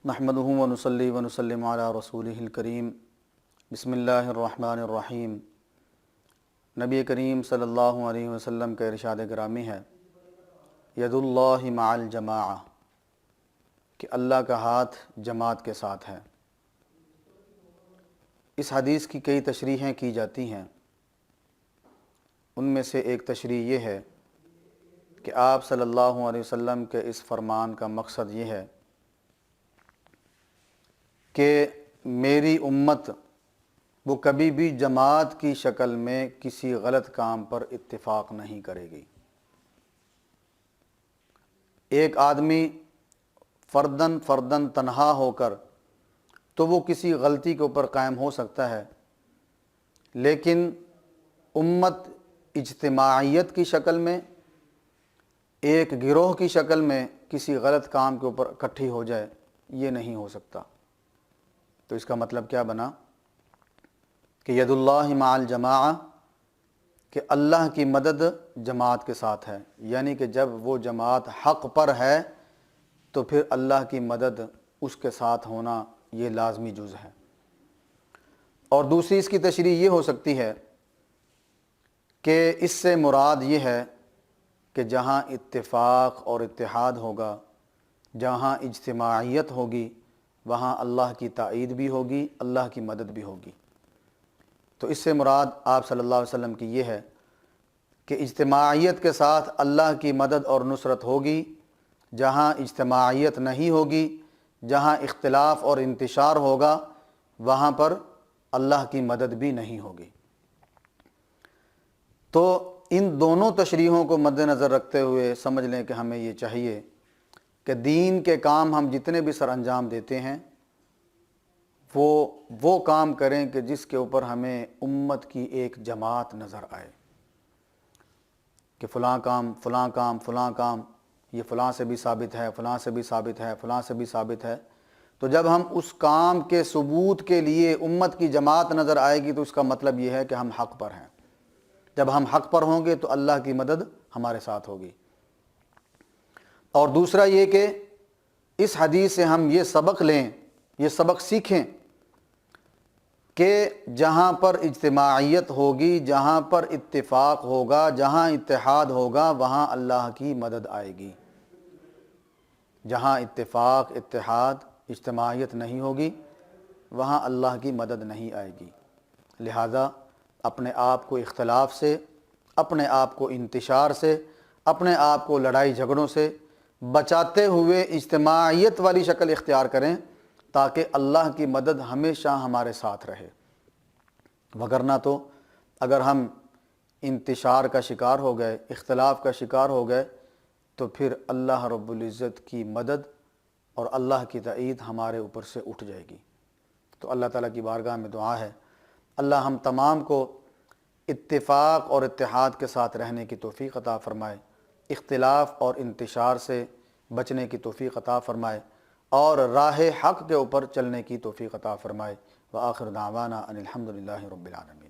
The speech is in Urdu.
نحمدہ ونصلی ونسلم علی رسولہ الکریم بسم اللہ الرحمن الرحیم۔ نبی کریم صلی اللہ علیہ وسلم کا ارشاد گرامی ہے، ید اللہ مع الجماعہ، کہ اللہ کا ہاتھ جماعت کے ساتھ ہے۔ اس حدیث کی کئی تشریحیں کی جاتی ہیں، ان میں سے ایک تشریح یہ ہے کہ آپ صلی اللہ علیہ وسلم کے اس فرمان کا مقصد یہ ہے کہ میری امت وہ کبھی بھی جماعت کی شکل میں کسی غلط کام پر اتفاق نہیں کرے گی۔ ایک آدمی فردن تنہا ہو کر تو وہ کسی غلطی کے اوپر قائم ہو سکتا ہے، لیکن امت اجتماعیت کی شکل میں، ایک گروہ کی شکل میں کسی غلط کام کے اوپر اکٹھی ہو جائے، یہ نہیں ہو سکتا۔ تو اس کا مطلب کیا بنا کہ ید اللہ مع الجماعہ، کہ اللہ کی مدد جماعت کے ساتھ ہے، یعنی کہ جب وہ جماعت حق پر ہے تو پھر اللہ کی مدد اس کے ساتھ ہونا یہ لازمی جز ہے۔ اور دوسری اس کی تشریح یہ ہو سکتی ہے کہ اس سے مراد یہ ہے کہ جہاں اتفاق اور اتحاد ہوگا، جہاں اجتماعیت ہوگی، وہاں اللہ کی تائید بھی ہوگی، اللہ کی مدد بھی ہوگی۔ تو اس سے مراد آپ صلی اللہ علیہ وسلم کی یہ ہے کہ اجتماعیت کے ساتھ اللہ کی مدد اور نصرت ہوگی، جہاں اجتماعیت نہیں ہوگی، جہاں اختلاف اور انتشار ہوگا، وہاں پر اللہ کی مدد بھی نہیں ہوگی۔ تو ان دونوں تشریحوں کو مد نظر رکھتے ہوئے سمجھ لیں کہ ہمیں یہ چاہیے کہ دین کے کام ہم جتنے بھی سر انجام دیتے ہیں وہ کام کریں کہ جس کے اوپر ہمیں امت کی ایک جماعت نظر آئے، کہ فلاں کام یہ فلاں سے بھی ثابت ہے، فلاں سے بھی ثابت ہے، فلاں سے بھی ثابت ہے۔ تو جب ہم اس کام کے ثبوت کے لیے امت کی جماعت نظر آئے گی تو اس کا مطلب یہ ہے کہ ہم حق پر ہیں۔ جب ہم حق پر ہوں گے تو اللہ کی مدد ہمارے ساتھ ہوگی۔ اور دوسرا یہ کہ اس حدیث سے ہم یہ سبق لیں، یہ سبق سیکھیں کہ جہاں پر اجتماعیت ہوگی، جہاں پر اتفاق ہوگا، جہاں اتحاد ہوگا، وہاں اللہ کی مدد آئے گی۔ جہاں اتفاق، اتحاد، اجتماعیت نہیں ہوگی، وہاں اللہ کی مدد نہیں آئے گی۔ لہذا اپنے آپ کو اختلاف سے، اپنے آپ کو انتشار سے، اپنے آپ کو لڑائی جھگڑوں سے بچاتے ہوئے اجتماعیت والی شکل اختیار کریں تاکہ اللہ کی مدد ہمیشہ ہمارے ساتھ رہے۔ وگرنہ تو اگر ہم انتشار کا شکار ہو گئے، اختلاف کا شکار ہو گئے، تو پھر اللہ رب العزت کی مدد اور اللہ کی تائید ہمارے اوپر سے اٹھ جائے گی۔ تو اللہ تعالیٰ کی بارگاہ میں دعا ہے، اللہ ہم تمام کو اتفاق اور اتحاد کے ساتھ رہنے کی توفیق عطا فرمائے، اختلاف اور انتشار سے بچنے کی توفیق عطا فرمائے، اور راہ حق کے اوپر چلنے کی توفیق عطا فرمائے۔ وآخر دعوانا ان الحمد للہ رب العالمین۔